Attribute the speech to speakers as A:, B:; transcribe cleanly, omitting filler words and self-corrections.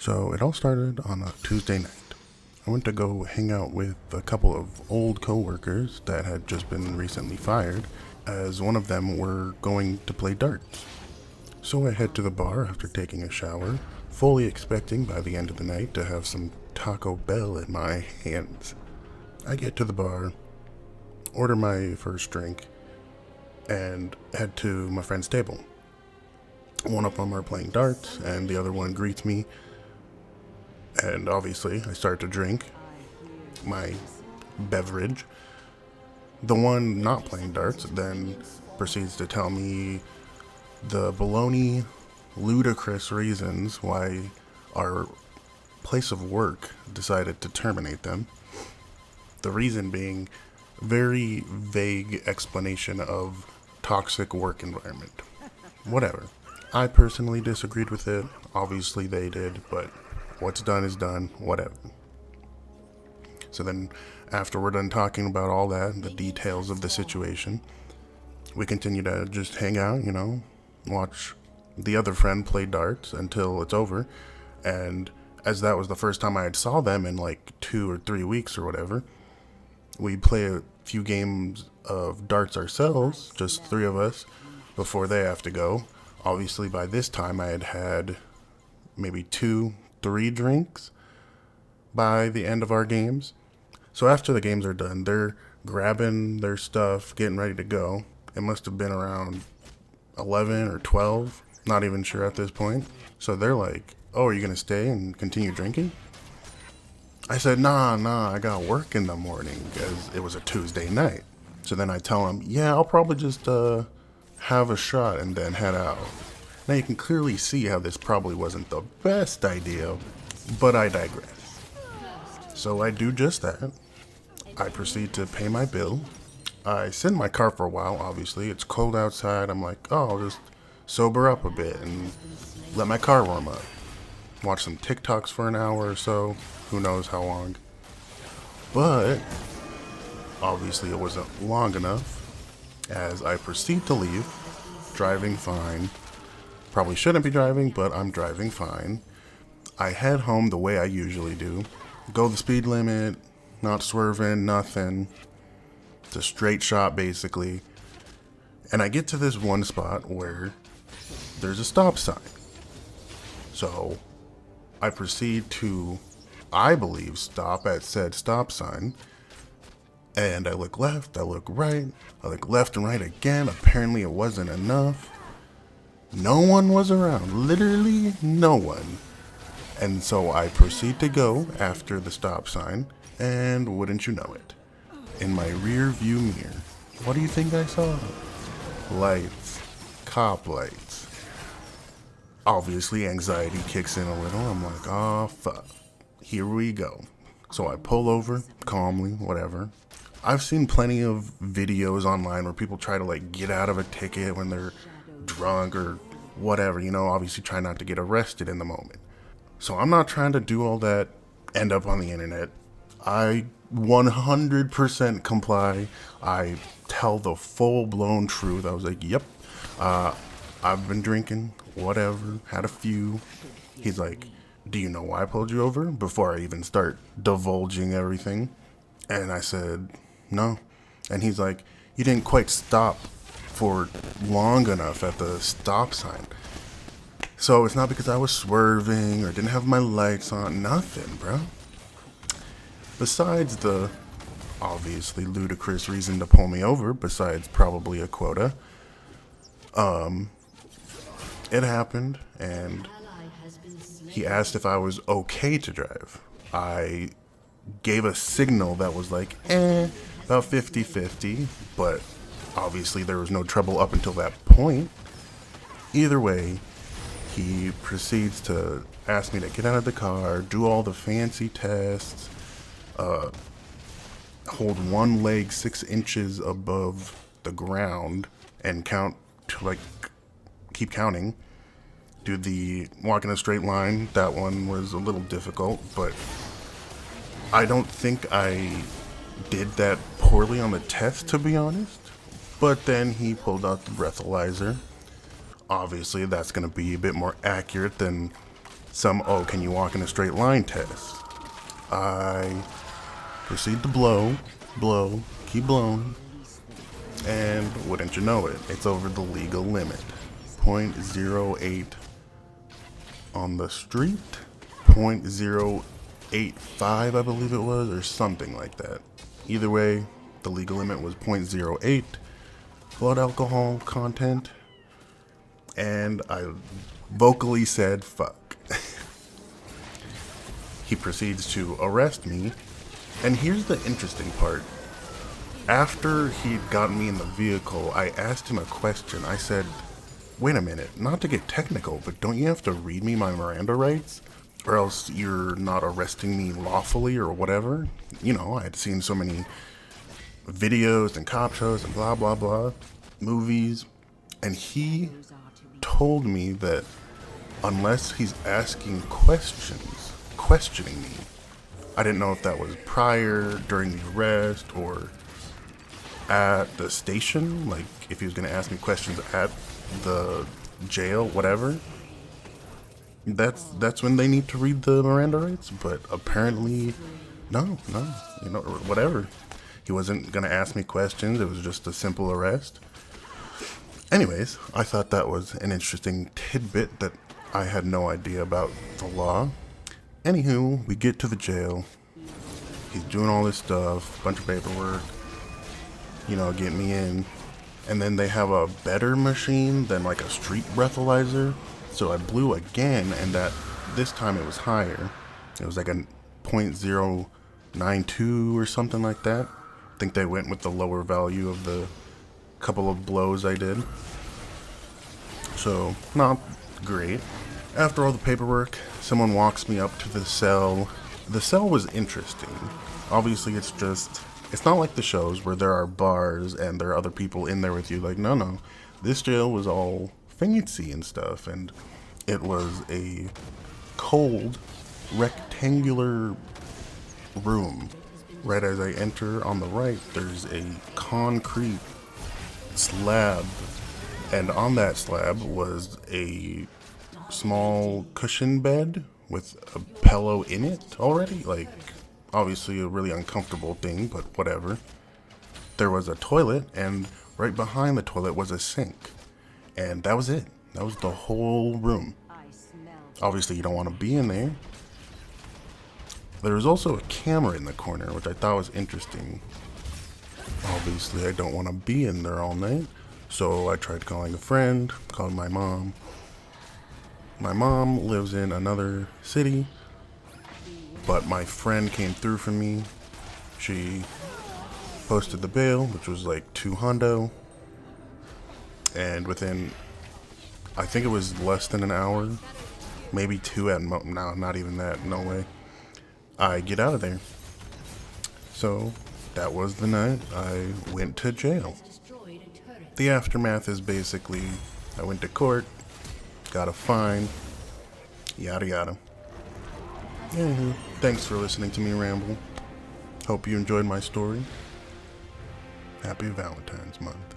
A: So it all started on a Tuesday night. I went to go hang out with a couple of old coworkers that had just been recently fired, as one of them were going to play darts. So I head to the bar after taking a shower, fully expecting by the end of the night to have some Taco Bell in my hands. I get to the bar, order my first drink, and head to my friend's table. One of them are playing darts, and the other one greets me. And obviously, I start to drink my beverage. The one not playing darts then proceeds to tell me the baloney, ludicrous reasons why our place of work decided to terminate them. The reason being very vague explanation of toxic work environment. Whatever. I personally disagreed with it. Obviously they did, but what's done is done, whatever. So then, after we're done talking about all that, the details of the situation, we continue to just hang out, watch the other friend play darts until it's over. And as that was the first time I had saw them in like 2 or 3 weeks or whatever, we play a few games of darts ourselves, just 3 of us, before they have to go. Obviously, by this time, I had maybe 2-3 drinks by the end of our games. So after the games are done, they're grabbing their stuff, getting ready to go. It must have been around 11 or 12, not even sure at this point. So they're like, "Oh, are you going to stay and continue drinking?" I said, nah, I got work in the morning, because it was a Tuesday night. So then I tell them, yeah, I'll probably just have a shot and then head out. Now you can clearly see how this probably wasn't the best idea, but I digress. So I do just that. I proceed to pay my bill. I sit in my car for a while, obviously. It's cold outside. I'm like, oh, I'll just sober up a bit and let my car warm up. Watch some TikToks for an hour or so. Who knows how long. But obviously it wasn't long enough, as I proceed to leave, driving fine. Probably shouldn't be driving, but I'm driving fine. I head home the way I usually do. Go the speed limit, not swerving, nothing. It's a straight shot, basically. And I get to this one spot where there's a stop sign. So I proceed to, I believe, stop at said stop sign. And I look left, I look right, I look left and right again. Apparently it wasn't enough. No one was around, literally no one. And so I proceed to go after the stop sign, and wouldn't you know it, in my rear view mirror, what do you think I saw? Lights. Cop lights. Obviously anxiety kicks in a little. I'm like, oh fuck, here we go. So I pull over, calmly, whatever. I've seen plenty of videos online where people try to get out of a ticket when they're drunk or whatever, obviously try not to get arrested in the moment. So I'm not trying to do all that, end up on the internet. I 100% comply. I tell the full-blown truth. I was like, yep, I've been drinking, whatever, had a few. He's like, do you know why I pulled you over? Before I even start divulging everything. And I said, no. And he's like, you didn't quite stop for long enough at the stop sign. So it's not because I was swerving or didn't have my lights on, nothing, bro. Besides the obviously ludicrous reason to pull me over, besides probably a quota, it happened, and he asked if I was okay to drive. I gave a signal that was like, about 50-50, but obviously there was no trouble up until that point. Either way, he proceeds to ask me to get out of the car, do all the fancy tests, hold one leg 6 inches above the ground and count to keep counting. Do the walk in a straight line. That one was a little difficult, but I don't think I did that poorly on the test, to be honest. But then he pulled out the breathalyzer. Obviously, that's going to be a bit more accurate than oh, can you walk in a straight line test. I proceed to blow, keep blowing, and wouldn't you know it, it's over the legal limit. 0.08 on the street, 0.085 I believe it was, or something like that. Either way, the legal limit was 0.08 blood alcohol content, and I vocally said fuck. He proceeds to arrest me, and here's the interesting part. After he'd gotten me in the vehicle, I asked him a question. I said, wait a minute, not to get technical, but don't you have to read me my Miranda rights? Or else you're not arresting me lawfully or whatever? You know, I had seen so many videos and cop shows and blah blah blah, movies, and he told me that unless he's asking questioning me, I didn't know if that was prior, during the arrest, or at the station, like if he was going to ask me questions at the jail, whatever. That's when they need to read the Miranda rights, but apparently no, you know, whatever. He wasn't going to ask me questions, it was just a simple arrest. Anyways, I thought that was an interesting tidbit that I had no idea about the law. Anywho, we get to the jail. He's doing all this stuff, bunch of paperwork, you know, getting me in. And then they have a better machine than like a street breathalyzer. So I blew again, and that this time it was higher. It was like a 0.092 or something like that. I think they went with the lower value of the couple of blows I did. So, not great. After all the paperwork, someone walks me up to the cell. The cell was interesting. Obviously, it's not like the shows where there are bars and there are other people in there with you. Like, no. This jail was all fancy and stuff, and it was a cold, rectangular room. Right as I enter on the right, there's a concrete slab, and on that slab was a small cushion bed with a pillow in it already. Like, obviously a really uncomfortable thing, but whatever. There was a toilet, and right behind the toilet was a sink, and that was it. That was the whole room. Obviously you don't want to be in there. There was also a camera in the corner, which I thought was interesting. Obviously I don't want to be in there all night, so I tried calling a friend, called my mom. My mom lives in another city, but my friend came through for me. She posted the bail, which was like $200, and within, I think it was less than an hour, maybe two at no, not even that, no way, I get out of there. So that was the night I went to jail. The aftermath is basically, I went to court, got a fine, yada yada. Anywho, thanks for listening to me ramble. Hope you enjoyed my story. Happy Valentine's Month.